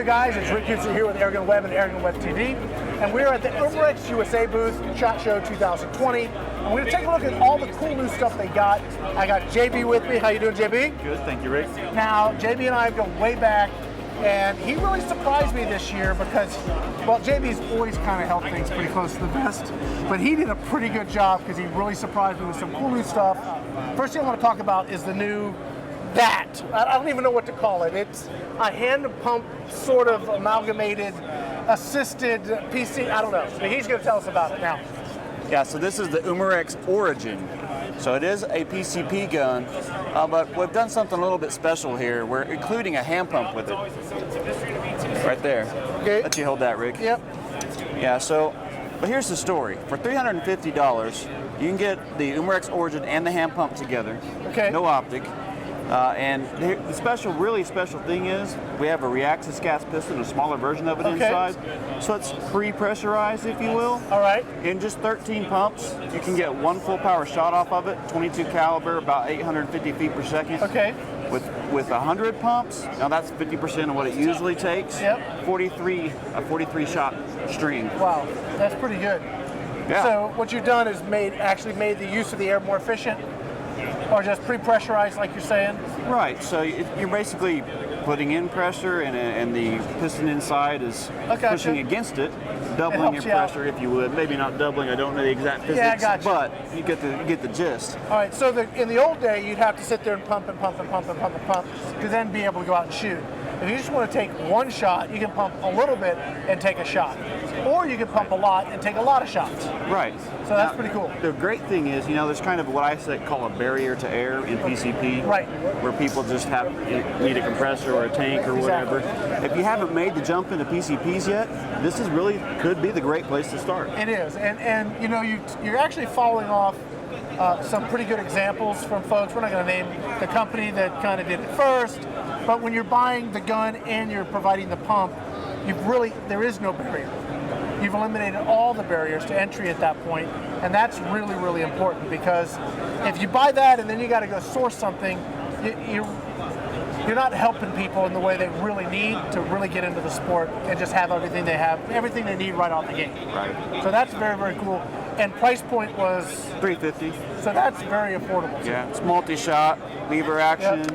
guys? It's Rick Hughes here with AirgunWeb and AirgunWeb TV, and we're at the Umarex USA booth, SHOT Show 2020. And we're going to take a look at all the cool new stuff they got. I got JB with me. How you doing, JB? Good, thank you, Rick. Now, JB and I go way back, and he really surprised me this year because, well, JB's always kind of held things pretty close to the vest, but he did a pretty good job because he really surprised me with some cool new stuff. First thing I want to talk about is the new I don't even know what to call it. It's a hand pump, sort of amalgamated, assisted PC. I don't know. But he's going to tell us about it now. Yeah, so this is the Umarex Origin. So it is a PCP gun, but we've done something a little bit special here. We're including a hand pump with it. Right there. Okay. Let you hold that, Rick. Yep. Yeah, so, but here's the story. For $350, you can get the Umarex Origin and the hand pump together. Okay. No optic. And the really special thing is we have a reaxis gas piston, a smaller version of it inside. So it's pre-pressurized, if you will. All right. In just 13 pumps, you can get one full power shot off of it, 22 caliber, about 850 feet per second. Okay. With 100 pumps, now that's 50% of what it usually takes. Yep. 43 shot string. Wow, that's pretty good. Yeah. So what you've done is actually made the use of the air more efficient, or just pre-pressurized, like you're saying? Right. So you're basically putting in pressure, and the piston inside is pushing against it, doubling your pressure, if you would. Maybe not doubling. I don't know the exact physics. Yeah, I got you. But you get the gist. All right. So in the old day, you'd have to sit there and pump and pump and pump and pump and pump to then be able to go out and shoot. If you just want to take one shot, you can pump a little bit and take a shot. Or you can pump a lot and take a lot of shots. Right. So that's pretty cool. The great thing is, there's kind of what I call a barrier to air in PCP. Right. Where people just need a compressor or a tank or whatever. If you haven't made the jump into PCPs yet, this is really could be the great place to start. It is. And you're actually following off some pretty good examples from folks. We're not going to name the company that kind of did it first, but when you're buying the gun and you're providing the pump, there is no barrier. You've eliminated all the barriers to entry at that point, and that's really, really important, because if you buy that and then you got to go source something, you're not helping people in the way they really need to really get into the sport and just have everything they need right off the gate. Right. So that's very, very cool. And price point was $350. So that's very affordable. Yeah, it's multi-shot, lever action,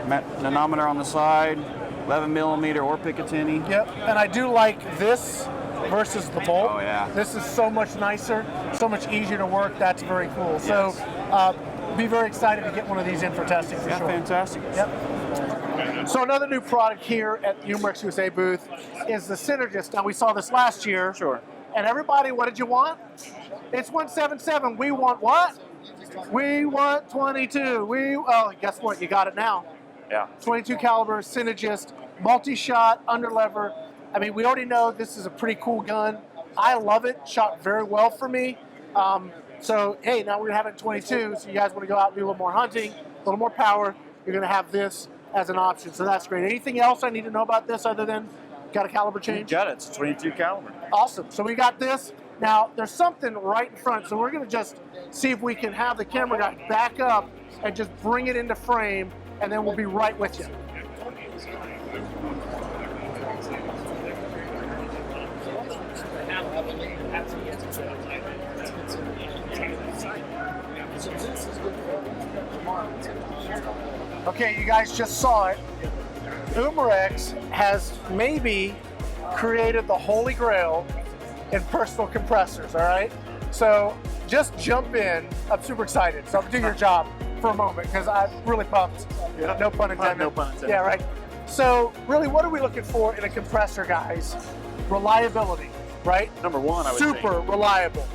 manometer on the side, 11 millimeter or Picatinny. Yep, and I do like this versus the Bolt. Oh yeah. This is so much nicer, so much easier to work. That's very cool. Yes. So be very excited to get one of these in for testing for sure. Fantastic. Yep. So another new product here at the Umarex USA booth is the Synergis. Now we saw this last year. Sure. And everybody, what did you want? It's 177. We want what? We want 22. Guess what? You got it now. Yeah. 22 caliber Synergis, multi-shot, underlever. I mean, we already know this is a pretty cool gun. I love it. Shot very well for me. So, hey, now we're going to have it in 22. So you guys want to go out and do a little more hunting, a little more power, you're going to have this as an option. So that's great. Anything else I need to know about this other than got a caliber change? You got it. It's 22 caliber. Awesome. So we got this. Now, there's something right in front. So we're going to just see if we can have the camera guy back up and just bring it into frame, and then we'll be right with you. Okay, you guys just saw it. Umarex has maybe created the holy grail in personal compressors, all right? So just jump in. I'm super excited. So do your job for a moment, because I'm really pumped. Yeah. No pun intended. No pun intended. Yeah, right. So really, what are we looking for in a compressor, guys? Reliability, right? Number one, I would say. Super reliable.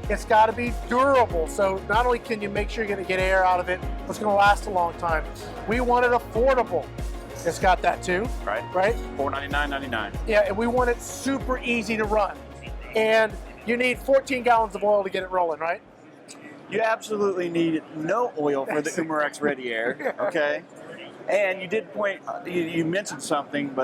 It's got to be durable. So not only can you make sure you're going to get air out of it, but it's going to last a long time. We want it affordable. It's got that too. Right. Right? $499.99. Yeah, and we want it super easy to run. And you need 14 gallons of oil to get it rolling, right? You absolutely need no oil for the Umarex ReadyAir, okay? And you did point, you mentioned something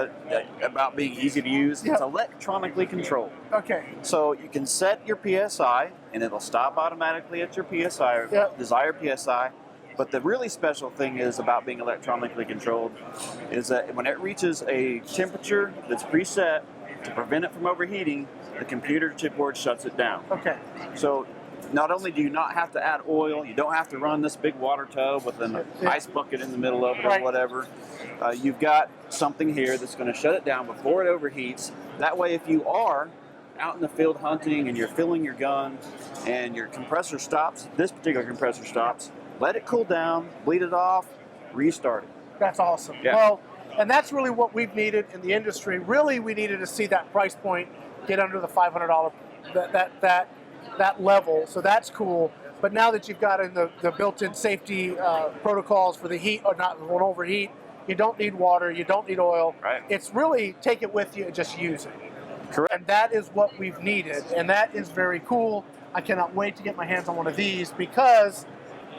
about being easy to use. Yep. It's electronically controlled. Okay. So you can set your PSI, and it'll stop automatically at your PSI, Yep. desired PSI. But the really special thing is about being electronically controlled is that when it reaches a temperature that's preset to prevent it from overheating, the computer chipboard shuts it down. Okay. So not only do you not have to add oil, you don't have to run this big water tub with an ice bucket in the middle of it or whatever. You've got something here that's going to shut it down before it overheats. That way, if you are out in the field hunting and you're filling your gun and your compressor stops, this particular compressor stops, let it cool down, bleed it off, restart it. That's awesome. Yeah. Well, and that's really what we've needed in the industry. Really, we needed to see that price point get under the $500 that level. So that's cool. But now that you've got in the built-in safety protocols for the heat or not won't overheat, you don't need water, you don't need oil. Right. It's really take it with you and just use it. Correct. And that is what we've needed, and that is very cool. I cannot wait to get my hands on one of these because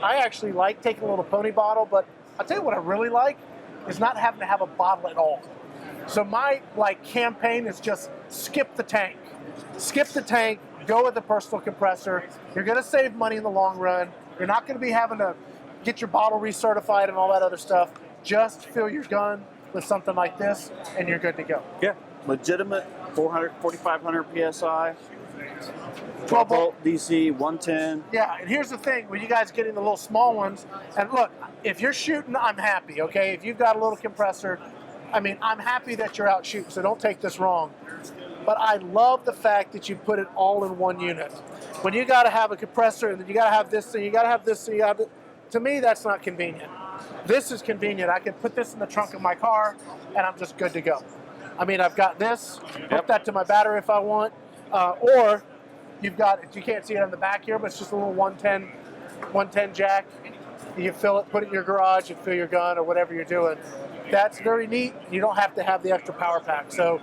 I actually like taking a little pony bottle, but I'll tell you what I really like is not having to have a bottle at all. So my campaign is just skip the tank. Skip the tank, go with the personal compressor. You're gonna save money in the long run. You're not gonna be having to get your bottle recertified and all that other stuff. Just fill your gun with something like this and you're good to go. Yeah, legitimate 4,500 PSI, 12 volt DC, 110. Yeah, and here's the thing, when you guys get in the little small ones, and look, if you're shooting, I'm happy, okay? If you've got a little compressor, I mean, I'm happy that you're out shooting, so don't take this wrong. But I love the fact that you put it all in one unit. When you gotta have a compressor, and then you gotta have this thing, you gotta have this thing, you gotta have to me, that's not convenient. This is convenient. I can put this in the trunk of my car, and I'm just good to go. I mean, I've got this, hook that to my battery if I want, or you've got, you can't see it on the back here, but it's just a little 110 jack. You fill it, put it in your garage, and fill your gun or whatever you're doing. That's very neat. You don't have to have the extra power pack. So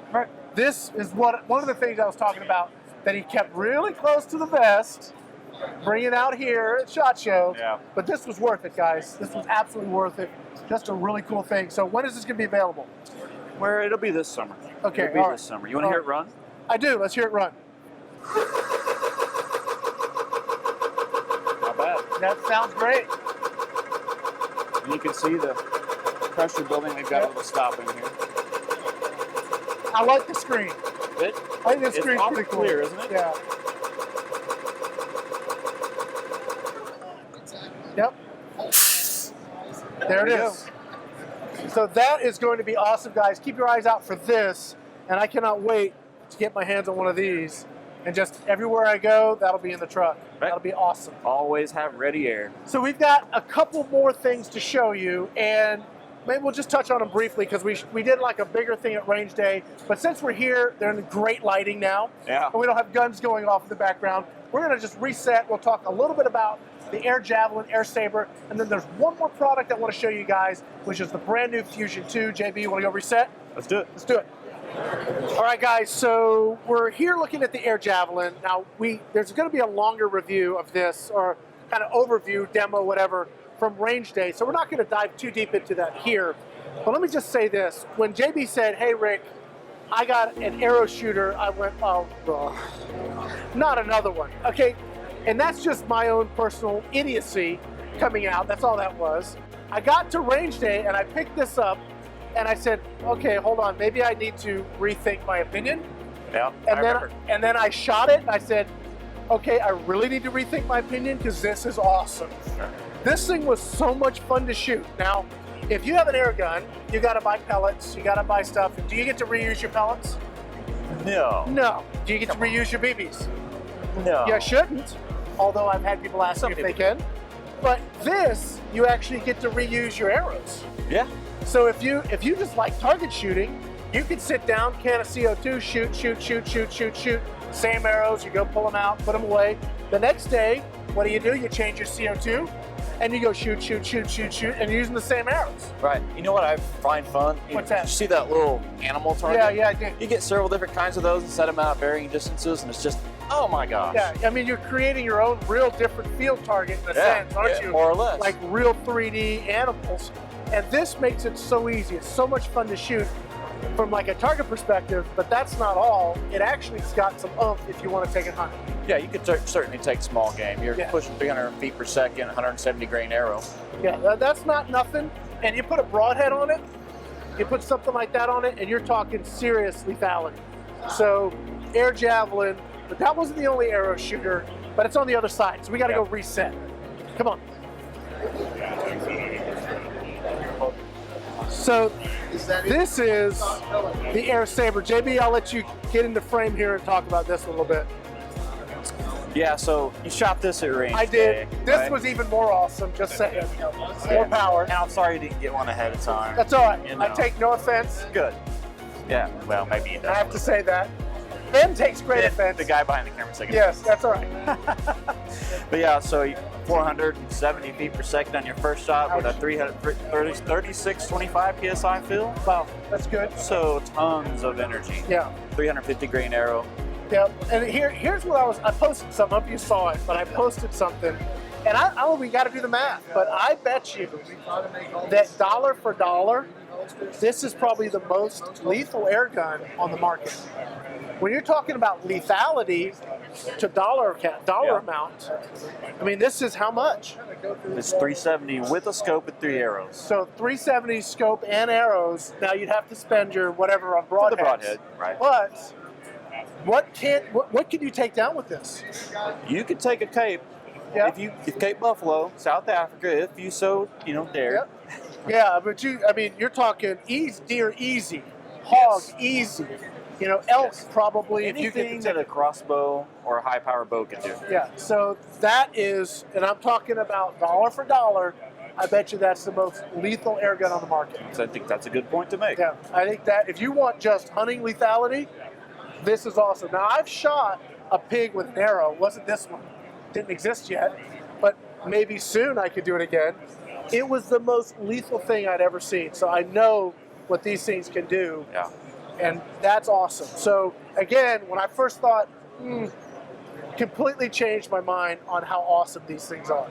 this is one of the things I was talking about that he kept really close to the vest, bringing out here at SHOT Show. Yeah. But this was worth it, guys. This was absolutely worth it. Just a really cool thing. So when is this going to be available? Where it'll be this summer. Okay, It'll be this summer. You want to hear it run? I do. Let's hear it run. Not bad. That sounds great. And you can see the pressure building. They've got a little stop in here. I like the screen. I think the screen's pretty cool. Clear, isn't it? Yeah. Yep. There it is. So that is going to be awesome, guys. Keep your eyes out for this, and I cannot wait to get my hands on one of these. And just everywhere I go, that'll be in the truck. Right. That'll be awesome. Always have ReadyAir. So we've got a couple more things to show you, and maybe we'll just touch on them briefly because we did like a bigger thing at Range Day. But since we're here, they're in great lighting now. Yeah. And we don't have guns going off in the background. We're going to just reset. We'll talk a little bit about the AirJavelin, AirSaber, and then there's one more product I want to show you guys, which is the brand new Fusion 2. JB, you want to go reset? Let's do it. Let's do it. All right, guys, so we're here looking at the AirJavelin. Now, there's going to be a longer review of this, or kind of overview, demo, whatever, from Range Day. So we're not going to dive too deep into that here. But let me just say this. When JB said, hey, Rick, I got an arrow shooter, I went, oh, not another one. Okay, and that's just my own personal idiocy coming out. That's all that was. I got to Range Day, and I picked this up, and I said, okay, hold on, maybe I need to rethink my opinion. Yeah, And then I shot it, and I said, okay, I really need to rethink my opinion because this is awesome. This thing was so much fun to shoot. Now, if you have an air gun, you got to buy pellets, you got to buy stuff. Do you get to reuse your pellets? No. No. Do you get to reuse your BBs? No. You shouldn't, although I've had people ask if they can. But this, you actually get to reuse your arrows. Yeah. So if you just like target shooting, you could sit down, can of CO2, shoot. Same arrows, you go pull them out, put them away. The next day, what do? You change your CO2, and you go shoot, and you're using the same arrows. Right. You know what I find fun? What's that? You see that little animal target? Yeah, I did. You get several different kinds of those and set them out at varying distances, and it's just, oh my gosh. Yeah, I mean, you're creating your own real different field target in a sense, aren't you? More or less. Like real 3D animals. And this makes it so easy. It's so much fun to shoot. from like a target perspective, but that's not all. It actually's got some oomph if you want to take it hunting. Yeah, you could certainly take small game. You're pushing 300 feet per second, 170 grain arrow. Yeah, that's not nothing. And you put a broadhead on it, you put something like that on it, and you're talking serious lethality. So AirJavelin, but that wasn't the only arrow shooter, but it's on the other side, so we got to go reset. Come on. So this is the AirSaber. JB, I'll let you get into frame here and talk about this a little bit. Yeah, so you shot this at range. I did. Today, this right? was even more awesome, just saying. More power. And I'm sorry you didn't get one ahead of time. That's all right. You know. I take no offense. Good. Yeah, well, maybe you I don't. have to say that. Ben takes great offense. The guy behind the camera second. Yes, that's all right. But yeah, so 470 feet per second on your first shot with a 3625 PSI fill. Wow, that's good. So tons of energy. Yeah. 350 grain arrow. Yep. And here's what I posted something, I hope you saw it, but I posted something, and we got to do the math, but I bet you that dollar for dollar, this is probably the most lethal air gun on the market. When you're talking about lethality to dollar amount, I mean, this is how much? It's 370 with a scope and 3 arrows. So 370 scope and arrows. Now you'd have to spend your whatever on broadheads. The broadhead, right? But what can you take down with this? You could take a Cape. Yeah. If Cape Buffalo, South Africa, if you so dare. Yep. Yeah, but you're talking deer easy, hog easy. Elk probably. Anything that a crossbow or a high power bow can do. Yeah, so that is, and I'm talking about dollar for dollar, I bet you that's the most lethal air gun on the market. So I think that's a good point to make. Yeah, I think that if you want just hunting lethality, this is awesome. Now, I've shot a pig with an arrow. Wasn't this one. Didn't exist yet, but maybe soon I could do it again. It was the most lethal thing I'd ever seen, so I know what these things can do. Yeah. And that's awesome. So again, when I first thought, completely changed my mind on how awesome these things are.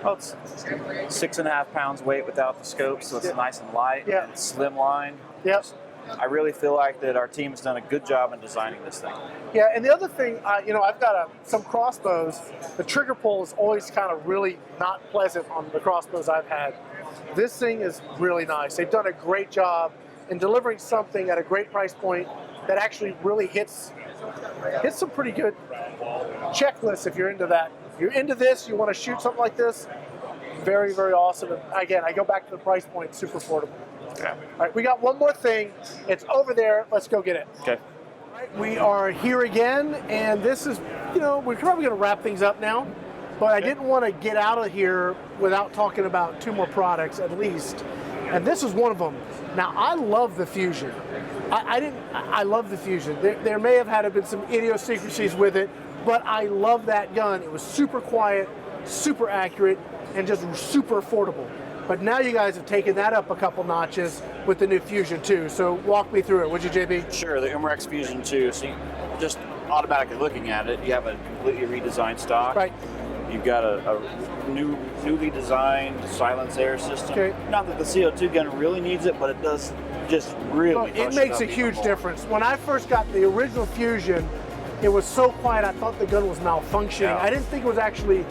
Well, it's 6.5 pounds weight without the scope, so it's nice and light and slimline. Yep. I really feel like that our team has done a good job in designing this thing. Yeah, and the other thing, I've got some crossbows. The trigger pull is always kind of really not pleasant on the crossbows I've had. This thing is really nice. They've done a great job in delivering something at a great price point that actually really hits some pretty good checklists if you're into that. If you're into this, you want to shoot something like this, very, very awesome. And again, I go back to the price point, super affordable. Okay. All right, we got one more thing. It's over there. Let's go get it. Okay. All right, we are here again, and this is, we're probably going to wrap things up now, but I didn't want to get out of here without talking about 2 more products at least. And this is one of them. Now, I love the Fusion. I love the Fusion. There may have been some idiosyncrasies with it, but I love that gun. It was super quiet, super accurate, and just super affordable. But now you guys have taken that up a couple notches with the new Fusion 2. So walk me through it, would you, JB? Sure, the Umarex Fusion 2. So just automatically looking at it, you have a completely redesigned stock. Right. You've got a newly designed silence air system. Okay. Not that the CO2 gun really needs it, but it does just really it makes a huge difference. When I first got the original Fusion, it was so quiet I thought the gun was malfunctioning. Yeah. I didn't think it was actually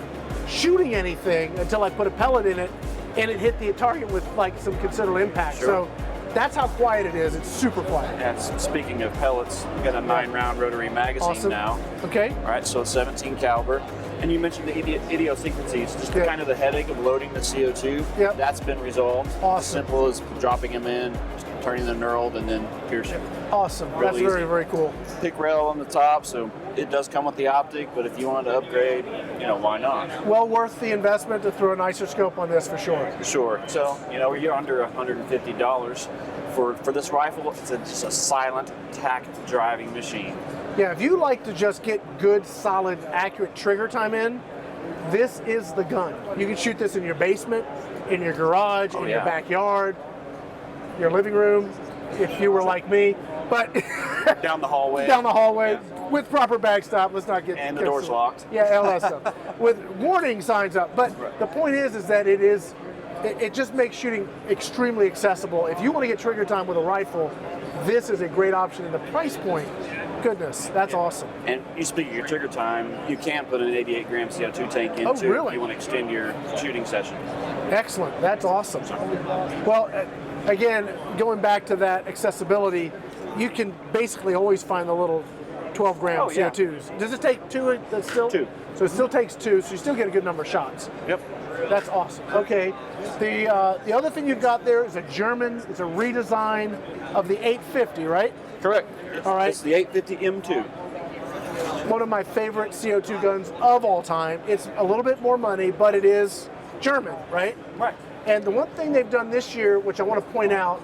shooting anything until I put a pellet in it and it hit the target with like some considerable impact. Sure. So that's how quiet it is. It's super quiet. And speaking of pellets, we've got a 9-round rotary magazine now. Okay. All right, so it's 17 caliber. And you mentioned the idiosyncrasies, just the kind of the headache of loading the CO2. Yep. That's been resolved. Awesome. As simple as dropping them in, turning them knurled, and then piercing. Awesome. Real That's easy. very, very cool. Pick rail on the top, so it does come with the optic, but if you wanted to upgrade, why not? Well worth the investment to throw a nicer scope on this for sure. Sure. So, you're under $150 for this rifle. It's just a silent tack driving machine. Yeah, if you like to just get good, solid, accurate trigger time in, this is the gun. You can shoot this in your basement, in your garage, in your backyard, your living room, if you were like me. But down the hallway. Down the hallway with proper backstop. Let's not get and the door's locked. Yeah, all that stuff with warning signs up. But the point is that it is it just makes shooting extremely accessible. If you want to get trigger time with a rifle, this is a great option. And the price point, goodness, that's awesome. And you speak of your trigger time, you can put an 88 gram CO2 tank into really? if you want to extend your shooting session. Excellent, that's awesome. Well, again, going back to that accessibility, you can basically always find the little 12 gram CO2s. Does it take two? That's still 2. So it still takes 2, so you still get a good number of shots. Yep. That's awesome. Okay, the other thing you've got there is it's a redesign of the 850, right? Correct. All right. It's the 850 M2. One of my favorite CO2 guns of all time. It's a little bit more money, but it is German, right? Right. And the one thing they've done this year, which I want to point out,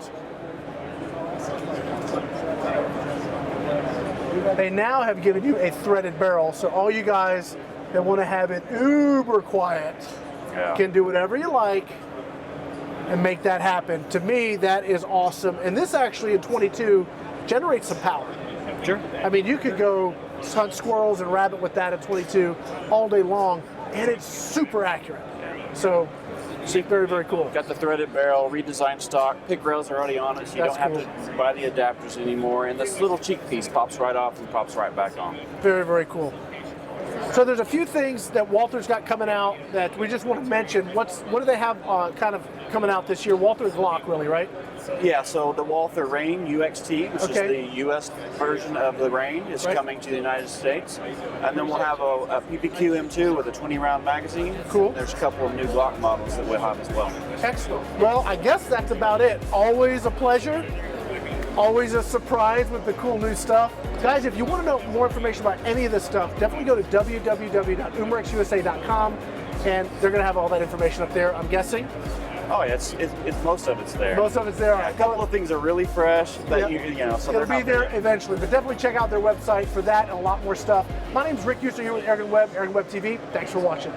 they now have given you a threaded barrel. So all you guys that want to have it uber quiet can do whatever you like and make that happen. To me, that is awesome. And this actually in 22 generates some power. Sure. I mean, you could go hunt squirrels and rabbit with that at 22 all day long, and it's super accurate. So, very, very cool. Got the threaded barrel, redesigned stock, pick rails are already on it, so you don't have to buy the adapters anymore. And this little cheek piece pops right off and pops right back on. Very, very cool. So there's a few things that Walther's got coming out that we just want to mention. What do they have kind of coming out this year? Walther Glock, really, right? Yeah, so the Walther Reign UXT, which is the US version of the Reign, is coming to the United States. And then we'll have a PPQ M2 with a 20-round magazine. Cool. There's a couple of new Glock models that we'll have as well. Excellent. Well, I guess that's about it. Always a pleasure. Always a surprise with the cool new stuff. Guys, if you want to know more information about any of this stuff, definitely go to www.umarexusa.com, and they're going to have all that information up there, I'm guessing. Oh yeah, it's most of it's there. Most of it's there. Yeah, a couple of things are really fresh that you know. So it'll be there eventually, but definitely check out their website for that and a lot more stuff. My name's Rick User here with AirgunWeb, AirgunWeb TV. Thanks for watching.